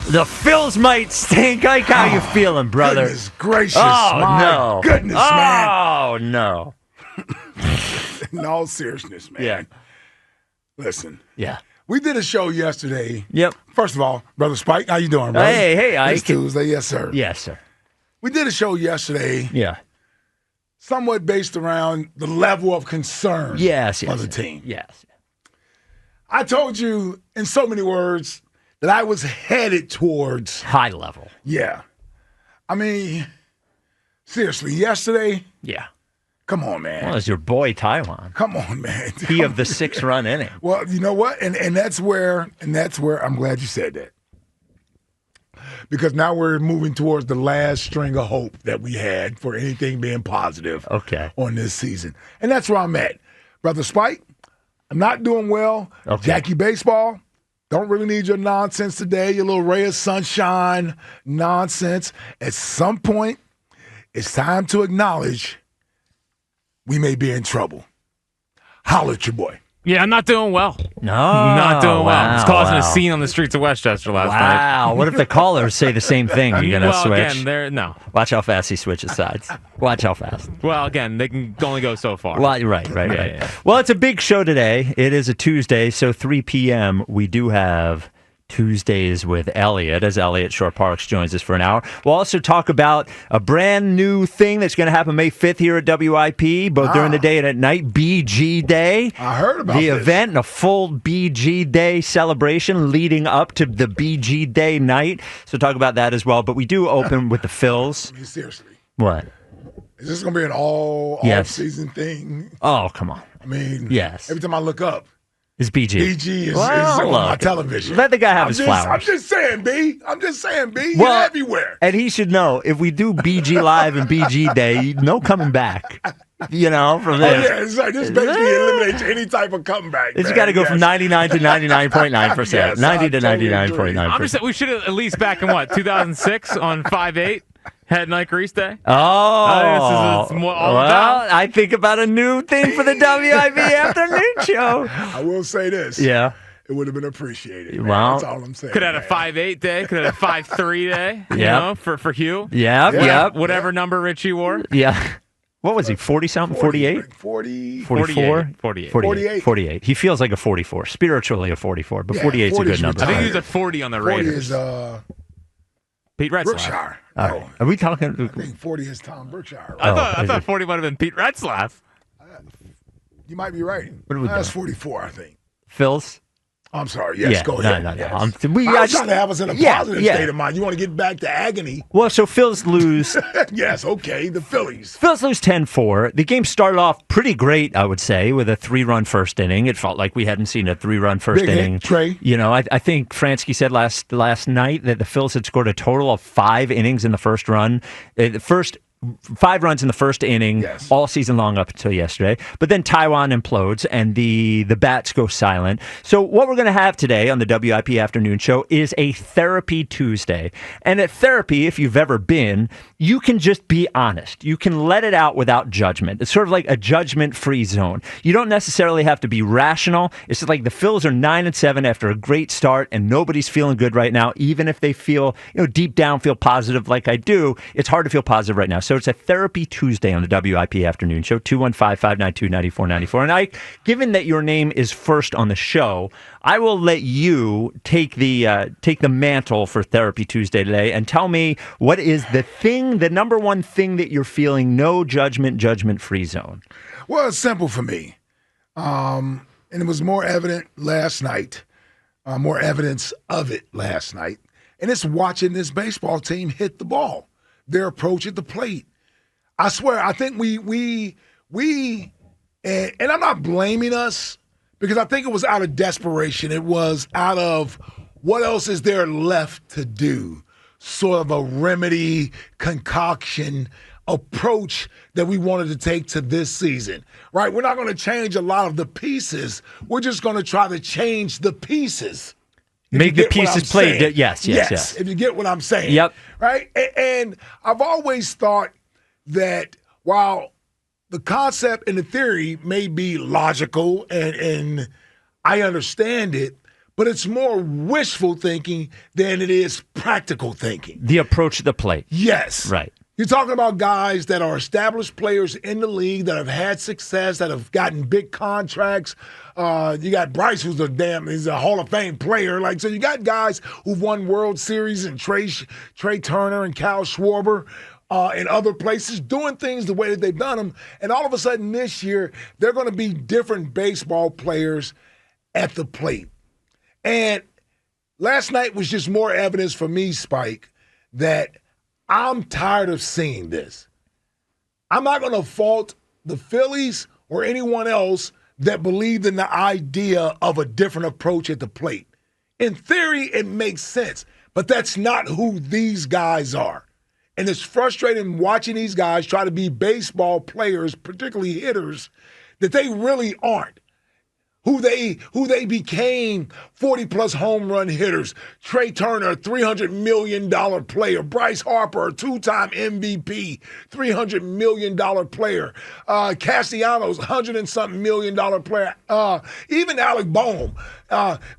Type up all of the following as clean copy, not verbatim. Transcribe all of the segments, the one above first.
The Phils might stink. Like how you feeling, brother? Goodness gracious. Oh, Goodness, man. Oh, no. In all seriousness, man. Yeah. Listen. Yeah. We did a show yesterday. Yep. First of all, Brother Spike, how you doing, brother? Hey, Ike. It's Tuesday. Yes, sir. Yes, sir. We did a show yesterday. Yeah. Somewhat based around the level of concern for the team. Yes. I told you in so many words that I was headed towards high level. Yeah. I mean, seriously, yesterday? Yeah. Come on, man. Well, it's your boy Taiwan. Come on, man. He of the 6-run inning. Well, you know what? And that's where I'm glad you said that. Because now we're moving towards the last string of hope that we had for anything being positive on this season. And that's where I'm at. Brother Spike, I'm not doing well. Okay. Jackie Baseball, don't really need your nonsense today, your little ray of sunshine nonsense. At some point, it's time to acknowledge we may be in trouble. Holler at your boy. Yeah, I'm not doing well. No. Not doing well. Wow, It's causing a scene on the streets of Westchester last night. Wow. What if the callers say the same thing? Are you going to switch? Again, no. Watch how fast he switches sides. Watch how fast. Well, again, they can only go so far. Well, right. Yeah. Well, it's a big show today. It is a Tuesday, so 3 p.m. we do have Tuesdays with Elliot, as Elliot Shore Parks joins us for an hour. We'll also talk about a brand new thing that's going to happen May 5th here at WIP, both during the day and at night, BG Day. I heard about the this. event, and a full BG Day celebration leading up to the BG Day night. So talk about that as well. But we do open with the Phils. I mean, seriously. What? Is this going to be an all-season thing? Oh, come on. I mean, yes. Every time I look up, it's BG. BG is on my television. Let the guy have his flowers. I'm just saying, B. You're Well, everywhere. And he should know, if we do BG Live and BG Day, no coming back. You know, from there. Oh, yeah, it's like this basically eliminates any type of comeback. It's got to go from 99 to 99.9%. Yes, 90 to totally 99.9%. I'm just saying we should have at least back in 2006 on 5/8 had Night Grease Day. Oh, this is all about. I think about a new thing for the WIB afternoon show. I will say this. Yeah. It would have been appreciated. Man. Well, that's all I'm saying. Could have had a 5/8 day. Could have had a 5/3 day. You Yep. know, for Hugh. Yep. Whatever number Richie wore. Yeah. What was he, 40-something, 48? 40. 44? 48. 48. He feels like a 44, spiritually a 44, but 48 is a good number. I think he was a 40 on the 40 Raiders. is Pete Retzlaff. Brookshire. All right. Are we talking? I think 40 is Tom Brookshire. Right? I thought 40 might have been Pete Retzlaff. You might be right. What are we That's doing? 44, I think. Phil's? I'm sorry. Yes, go ahead. No. Yes. I'm trying to have us in a positive state of mind. You want to get back to agony. Well, so Phil's lose. Yes, okay. The Phillies. Phil's lose 10-4. The game started off pretty great, I would say, with a 3-run first inning. It felt like we hadn't seen a 3-run first Big inning. Hit, Trey. You know, I think Fransky said last night that the Phils had scored a total of 5 innings in the first run. The first 5 runs in the first inning all season long up until yesterday. But then Taiwan implodes and the bats go silent. So what we're going to have today on the WIP afternoon show is a Therapy Tuesday. And at therapy, if you've ever been, you can just be honest. You can let it out without judgment. It's sort of like a judgment-free zone. You don't necessarily have to be rational. It's just like the Phils are 9-7 after a great start and nobody's feeling good right now. Even if they feel, deep down feel positive like I do, it's hard to feel positive right now. So it's a Therapy Tuesday on the WIP afternoon show, 215-592-9494. And given that your name is first on the show, I will let you take the mantle for Therapy Tuesday today and tell me what is the number one thing that you're feeling, no judgment-free zone. Well, it's simple for me. And it was more evident last night, more evidence of it last night. And it's watching this baseball team hit the ball, their approach at the plate. I swear, I think we and I'm not blaming us because I think it was out of desperation. It was out of what else is there left to do, sort of a remedy concoction approach that we wanted to take to this season, right? We're not going to change a lot of the pieces. We're just going to try to change the pieces. Make the pieces play. Yes. If you get what I'm saying. Yep. Right? And I've always thought that while the concept and the theory may be logical and I understand it, but it's more wishful thinking than it is practical thinking. The approach to the plate. Yes. Right. You're talking about guys that are established players in the league that have had success, that have gotten big contracts. You got Bryce, who's he's a Hall of Fame player. So you got guys who've won World Series, and Trey Turner and Kyle Schwarber in other places doing things the way that they've done them. And all of a sudden this year, they're going to be different baseball players at the plate. And last night was just more evidence for me, Spike, that I'm tired of seeing this. I'm not going to fault the Phillies or anyone else that believed in the idea of a different approach at the plate. In theory, it makes sense, but that's not who these guys are. And it's frustrating watching these guys try to be baseball players, particularly hitters, that they really aren't. Who they became 40-plus home run hitters. Trey Turner, a $300 million player. Bryce Harper, a two-time MVP, $300 million player. Castellanos, $100-and-something million player. Even Alec Boehm,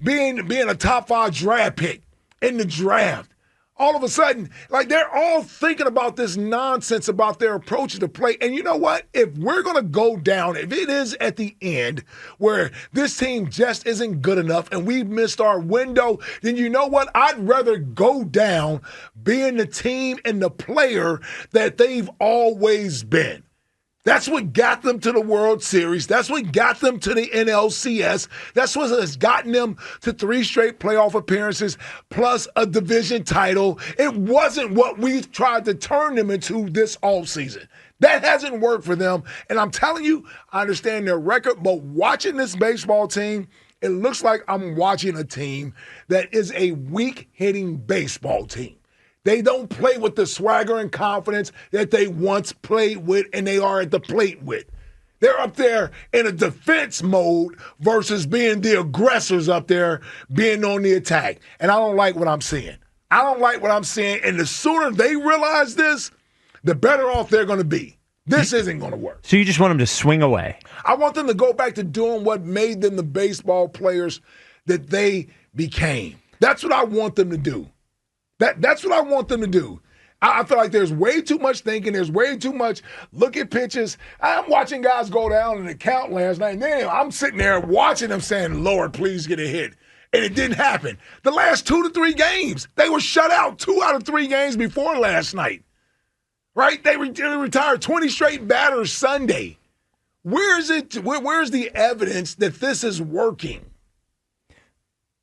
being a top-5 draft pick in the draft. All of a sudden, they're all thinking about this nonsense about their approach to the plate. And you know what? If we're going to go down, if it is at the end where this team just isn't good enough and we've missed our window, then you know what? I'd rather go down being the team and the player that they've always been. That's what got them to the World Series. That's what got them to the NLCS. That's what has gotten them to 3 straight playoff appearances plus a division title. It wasn't what we've tried to turn them into this offseason. That hasn't worked for them. And I'm telling you, I understand their record, but watching this baseball team, it looks like I'm watching a team that is a weak-hitting baseball team. They don't play with the swagger and confidence that they once played with and they are at the plate with. They're up there in a defense mode versus being the aggressors up there, being on the attack. And I don't like what I'm seeing. I don't like what I'm seeing. And the sooner they realize this, the better off they're going to be. This isn't going to work. So you just want them to swing away? I want them to go back to doing what made them the baseball players that they became. That's what I want them to do. That's what I want them to do. I feel like there's way too much thinking. There's way too much look at pitches. I'm watching guys go down in the count last night, and then I'm sitting there watching them saying, Lord, please get a hit. And it didn't happen. The last 2 to 3 games, they were shut out 2 out of 3 games before last night. Right? They retired 20 straight batters Sunday. Where's the evidence that this is working?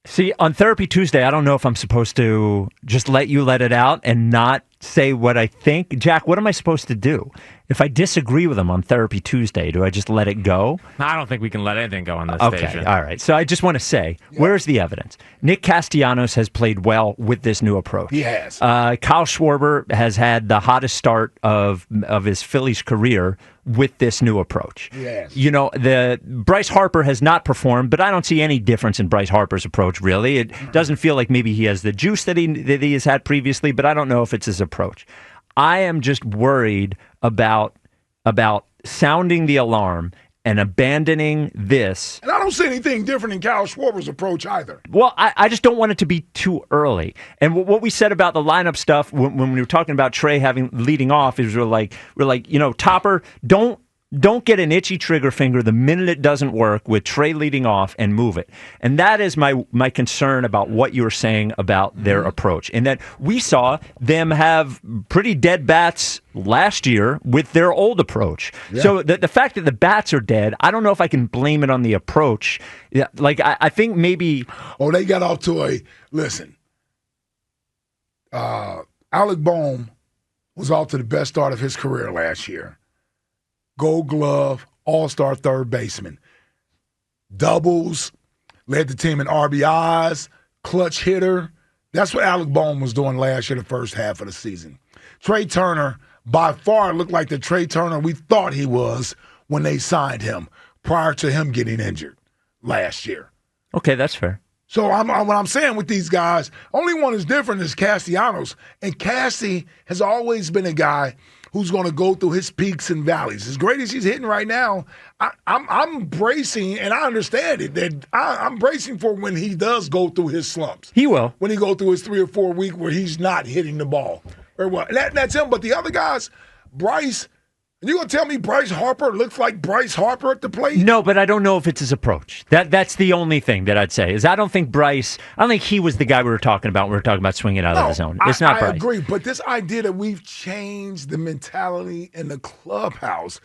See, on Therapy Tuesday, I don't know if I'm supposed to just let it out and not say what I think. Jack, what am I supposed to do? If I disagree with him on Therapy Tuesday, do I just let it go? I don't think we can let anything go on this station. Okay, all right. So I just want to say, where's the evidence? Nick Castellanos has played well with this new approach. He has. Kyle Schwarber has had the hottest start of his Phillies career with this new approach. Yes. You know, the Bryce Harper has not performed, but I don't see any difference in Bryce Harper's approach, really. It doesn't feel like maybe he has the juice that he has had previously, but I don't know if it's his approach. I am just worried about sounding the alarm and abandoning this. And I don't see anything different in Kyle Schwarber's approach either. Well, I just don't want it to be too early. And what we said about the lineup stuff when we were talking about Trey leading off is we're like, Topper, don't get an itchy trigger finger the minute it doesn't work with Trey leading off and move it. And that is my concern about what you were saying about their approach. And that we saw them have pretty dead bats last year with their old approach. Yeah. So the fact that the bats are dead, I don't know if I can blame it on the approach. I think maybe... Oh, they got off to listen. Alec Boehm was off to the best start of his career last year. Gold Glove, all-star third baseman. Doubles, led the team in RBIs, clutch hitter. That's what Alec Boehm was doing last year, the first half of the season. Trey Turner, by far, looked like the Trey Turner we thought he was when they signed him, prior to him getting injured last year. Okay, that's fair. So what I'm saying with these guys, only one is different is Castellanos. And Cassie has always been a guy who's going to go through his peaks and valleys. As great as he's hitting right now, I'm bracing, and I understand it, that I'm bracing for when he does go through his slumps. He will. When he go through his 3 or 4 week where he's not hitting the ball. Or what? That's him. But the other guys, Bryce, you going to tell me Bryce Harper looks like Bryce Harper at the plate? No, but I don't know if it's his approach. That's the only thing that I'd say, is I don't think he was the guy we were talking about when we were talking about swinging out of the zone. It's not Bryce. I agree, but this idea that we've changed the mentality in the clubhouse,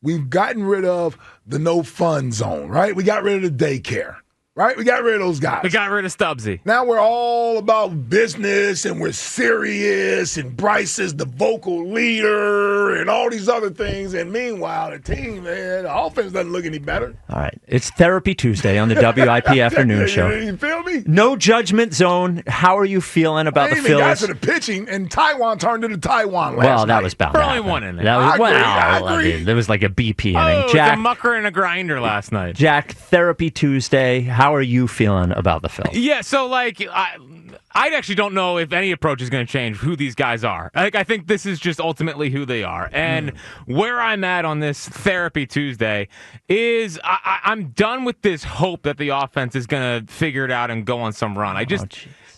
we've gotten rid of the no fun zone, right? We got rid of the daycare. Right? We got rid of those guys. We got rid of Stubbsy. Now we're all about business and we're serious and Bryce is the vocal leader and all these other things. And meanwhile, the team, man, the offense doesn't look any better. All right. It's Therapy Tuesday on the WIP afternoon show. You feel me? No judgment zone. How are you feeling about the Phillies? Guys to the pitching, and Taiwan turned into Taiwan last night. Well, that was bound for to only happen. one inning. I agree. There was like a BP inning. Oh, Jack, it's a mucker and a grinder last night. Jack, Therapy Tuesday. How are you feeling about the Phillies? Yeah, so like I actually don't know if any approach is going to change who these guys are. I think this is just ultimately who they are. And where I'm at on this Therapy Tuesday is I'm done with this hope that the offense is going to figure it out and go on some run.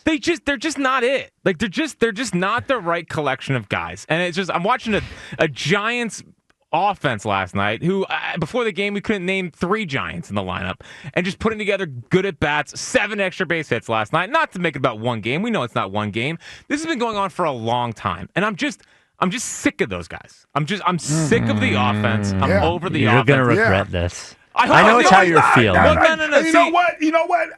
They're just not it. Like they're just not the right collection of guys. And it's just I'm watching a Giants offense last night who before the game we couldn't name 3 Giants in the lineup, and just putting together good at bats, 7 extra base hits last night. Not to make it about one game. We know it's not one game. This has been going on for a long time, and I'm just sick of those guys. I'm sick of the offense. I'm over the offense. You're gonna regret this. I know it's how you're feeling. Well, no. You know what?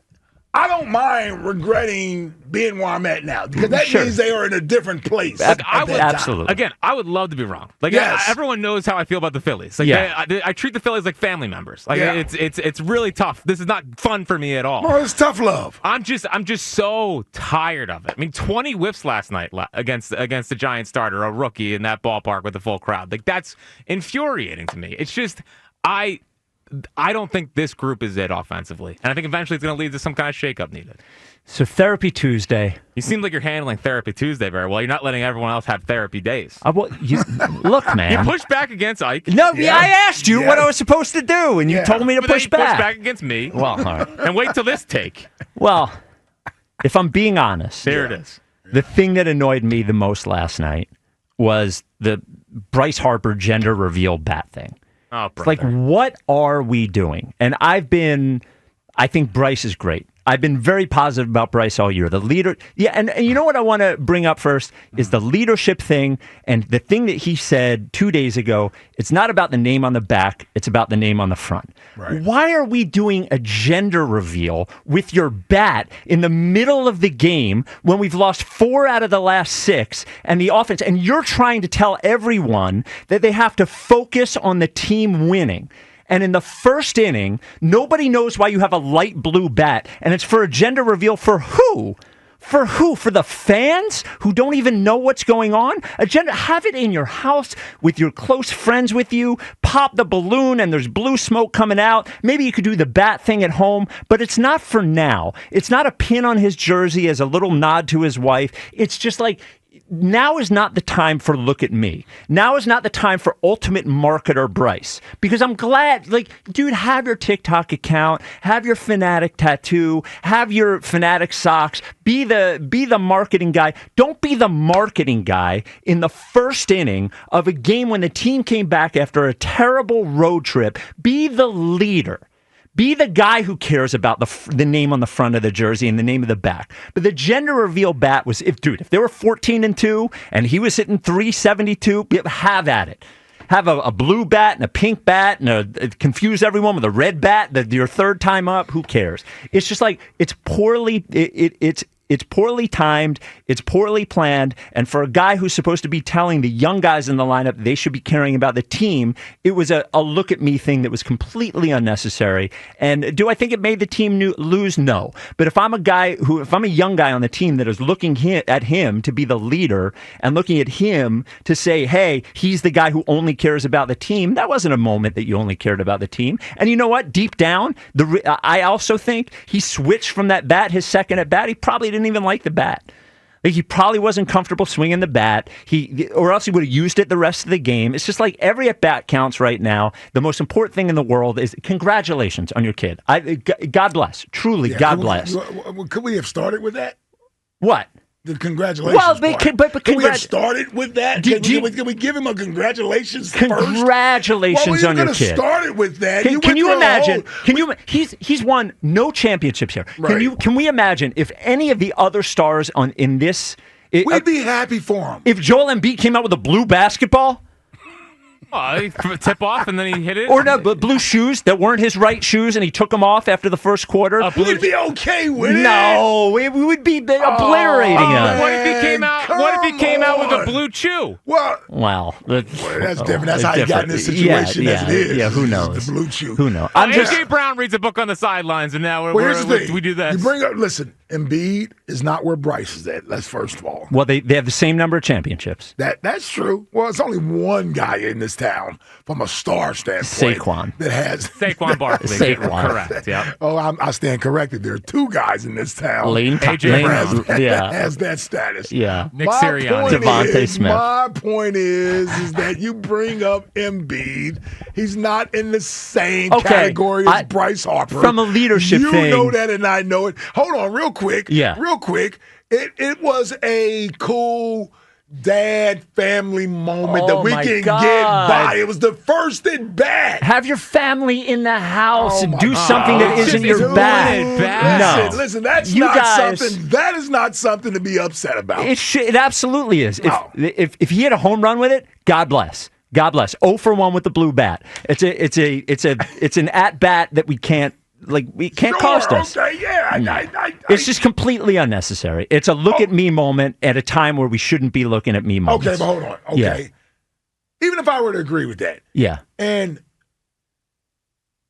I don't mind regretting being where I'm at now, because that means they are in a different place. Absolutely. Again, I would love to be wrong. Like everyone knows how I feel about the Phillies. Like I treat the Phillies like family members. Like it's really tough. This is not fun for me at all. Well, it's tough love. I'm just so tired of it. I mean, 20 whiffs last night against the Giants starter, a rookie in that ballpark with a full crowd. Like that's infuriating to me. It's just I don't think this group is it offensively. And I think eventually it's going to lead to some kind of shakeup needed. So Therapy Tuesday. You seem like you're handling Therapy Tuesday very well. You're not letting everyone else have therapy days. Look, man. You pushed back against Ike. No, I asked you what I was supposed to do, and you told me to push back. You pushed back against me. Well, all right. And wait till this take. Well, if I'm being honest. There it is. The thing that annoyed me the most last night was the Bryce Harper gender reveal bat thing. Oh, it's like, what are we doing? And I think Bryce is great. I've been very positive about Bryce all year. The leader, and you know what I want to bring up first is the leadership thing, and the thing that he said 2 days ago. It's not about the name on the back; it's about the name on the front. Right. Why are we doing a gender reveal with your bat in the middle of the game when we've lost 4 out of the last 6, and the offense, and you're trying to tell everyone that they have to focus on the team winning? And in the first inning, nobody knows why you have a light blue bat. And it's for a gender reveal for who? For who? For the fans who don't even know what's going on? Have it in your house with your close friends with you. Pop the balloon and there's blue smoke coming out. Maybe you could do the bat thing at home, but it's not for now. It's not a pin on his jersey as a little nod to his wife. It's just like, now is not the time for look at me. Now is not the time for ultimate marketer Bryce. Because I'm glad, like, dude, have your TikTok account, have your Fanatic tattoo, have your Fanatic socks, be the marketing guy. Don't be the marketing guy in the first inning of a game when the team came back after a terrible road trip. Be the leader. Be the guy who cares about the name on the front of the jersey and the name of the back. But the gender reveal bat was, if they were 14-2 and he was hitting 372, have at it. Have a blue bat and a pink bat and confuse everyone with a red bat. Your third time up, who cares? It's just like it's poorly. It's poorly timed, it's poorly planned, and for a guy who's supposed to be telling the young guys in the lineup they should be caring about the team, it was a look at me thing that was completely unnecessary. And do I think it made the team lose? No. But if I'm a young guy on the team that is looking at him to be the leader and looking at him to say, hey, he's the guy who only cares about the team, that wasn't a moment that you only cared about the team. And you know what? Deep down, I also think he switched from that bat, his second at bat. He probably didn't even like the bat. Like, he probably wasn't comfortable swinging the bat. Or else he would have used it the rest of the game. It's just like every at bat counts right now. The most important thing in the world is congratulations on your kid. God bless. Truly, God bless. Could we have started with that? What? The congratulations. Well, can we have started with that? Can we give him a congratulations first? Congratulations on your kid. Started with that. Can you imagine? He's won no championships here. Right. Can we imagine if any of the other stars in this? We'd be happy for him. If Joel Embiid came out with a blue basketball. He tip off and then he hit it? Or no, but blue shoes that weren't his right shoes and he took them off after the first quarter. We'd be okay with it. No, we would be obliterating him. What if he came out with a blue chew? Well, that's different. That's how he got in this situation as it is. Yeah, who knows? The blue chew. Who knows? A.J. Brown reads a book on the sidelines and now we do that. You bring up, listen, Embiid is not where Bryce is at. That's first of all. Well, they have the same number of championships. That's true. Well, it's only one guy in this town from a star standpoint. Saquon. That has Saquon Barkley. Saquon. Correct. Yeah. Oh, I stand corrected. There are two guys in this town. A.J. Brown has that status. Yeah. Nick Sirianni. Devontae Smith. My point is that you bring up Embiid. He's not in the same category as Bryce Harper. From a leadership thing. You know that and I know it. Hold on, real quick. Yeah. Real quick. It was a cool dad family moment that we can get by. It was the first at bat. Have your family in the house and do something that isn't your bag. No. Listen, that is not something to be upset about. It absolutely is. If he hit a home run with it, God bless. God bless. 0 for 1 with the blue bat. It's an at bat that we can't cost us. Okay, yeah. It's just completely unnecessary. It's a look at me moment at a time where we shouldn't be looking at me moments. Okay, but hold on. Okay. Yeah. Even if I were to agree with that. Yeah. And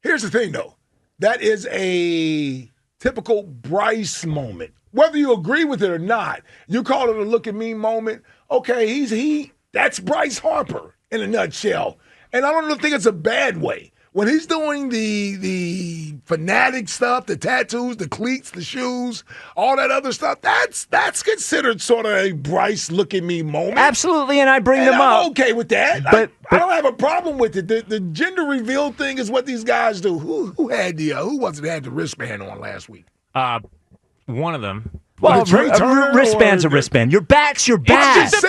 here's the thing, though. That is a typical Bryce moment. Whether you agree with it or not, you call it a look at me moment. Okay, that's Bryce Harper in a nutshell. And I don't think it's a bad way. When he's doing the fanatic stuff, the tattoos, the cleats, the shoes, all that other stuff, that's considered sort of a Bryce look at me moment. Absolutely, and I bring them up. I'm okay with that. But I don't have a problem with it. The gender reveal thing is what these guys do. Who had the wristband on last week? One of them. Well, a wristband's a wristband. Your bat's your bat. Somebody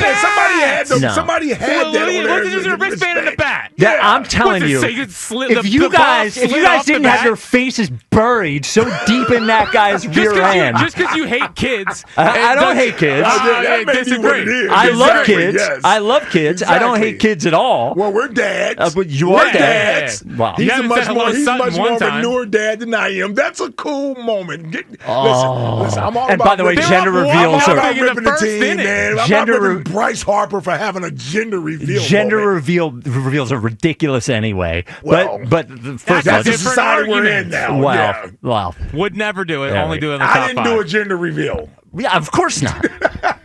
had that on there. There's a wristband in the bat. Yeah, I'm telling you, if you guys didn't have your faces buried so deep in that guy's rear end. Just because you hate kids. I don't hate kids. I disagree. I love kids. Yes. I love kids. Exactly. I don't hate kids at all. Well, we're dads. But you are dads. Wow. He's much more of a newer dad than I am. That's a cool moment. Listen, I'm all about. By the way, gender reveals are ripping the team, man. I'm not ripping Bryce Harper for having a gender reveal. Reveals are ridiculous anyway. Well, but that's the society we're in now. Well, would never do it. Only do it in the top 5. I didn't do a gender reveal. Yeah, of course not.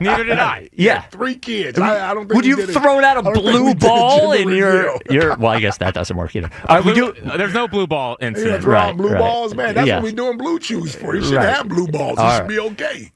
Neither did I. Yeah, 3 kids. I don't think. Would you throw out a blue ball in your? Well, I guess that doesn't work either. There's no blue ball incident. Blue balls, man. That's what we're doing blue chews for. You shouldn't have blue balls. It should be okay.